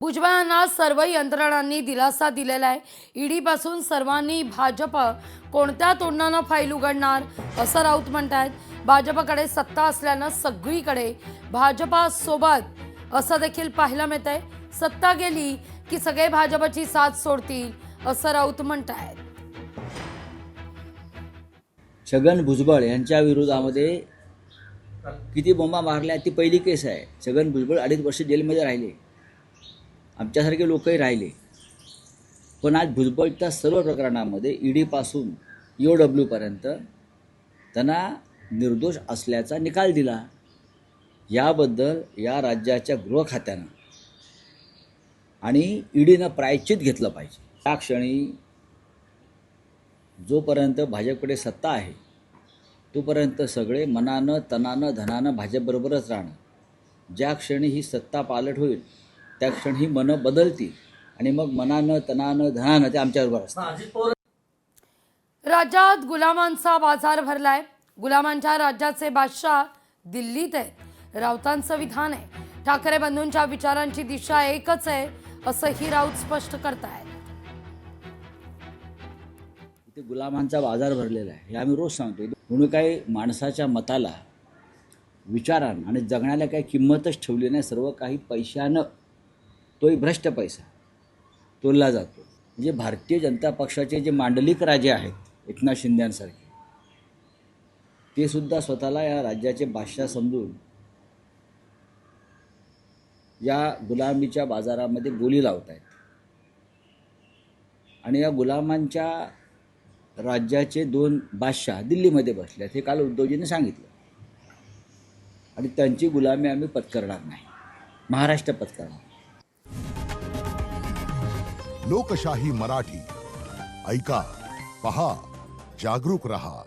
भुजबळांना सर्व यंत्रणांनी दिलासा दिलेला आहे। ईडीपासून सर्वांनी भाजप कोणत्या तोंडानं फाईल उघडणार असं राऊत म्हणतात। भाजपकडे सत्ता असल्यानं सगळीकडे भाजपासोबत असं देखील पाहायला मिळतंय। सत्ता गेली की सगळे भाजपची साथ सोडतील असं राऊत म्हणतात। छगन भुजबळ यांच्या विरोधामध्ये किती बोंबा मारल्या ती पहिली केस आहे। छगन भुजबळ 2.5 वर्ष जेलमध्ये राहिले, आमच्यासारखे लोकही राहिले, पण आज भुजबळच्या सर्व प्रकरणामध्ये ईडीपासून EOW पर्यंत त्यांना निर्दोष असल्याचा निकाल दिला। याबद्दल या राज्याच्या गृह खात्यानं आणि ईडीनं प्रायश्चित घेतलं पाहिजे। त्या क्षणी जोपर्यंत भाजपकडे सत्ता आहे तोपर्यंत सगळे मनानं तनानं धनानं भाजपबरोबरच राहणं। ज्या क्षणी ही सत्ता पालट होईल त्या क्षणी ही मनं बदलतील आणि मग मनानं तनानं धनानं ते आमच्याबरोबर असतात। राज्यात गुलामांचा बाजार भरलाय। गुलामांच्या राज्याचे बादशाह दिल्लीत आहेत। राऊतांचं विधान आहे, ठाकरे बंधूंच्या विचारांची दिशा एकच आहे असंही राऊत स्पष्ट करतायत। इथे गुलामांचा बाजार भरलेला आहे हे आम्ही रोज सांगतो। म्हणून काही माणसाच्या मताला, विचारांना आणि जगण्याला काही किंमतच ठेवली नाही। सर्व काही पैशानं, तोही भ्रष्ट पैसा तोलला जातो। म्हणजे भारतीय जनता पक्षाचे जे मांडलिक राजे आहेत एकनाथ शिंदेसारखे, ते सुद्धा स्वतःला या राज्याचे बादशाह समजून या गुलामीच्या बाजारामध्ये बोली लावत आहेत। आणि या गुलामांच्या राज्याचे 2 बादशाह दिल्लीमध्ये बसले आहेत हे काल उद्धवजींनी सांगितलं। आणि त्यांची गुलामी आम्ही पत्करणार नाही, महाराष्ट्र पत्करणार। लोकशाही मराठी ऐका, पहा, जागरूक रहा।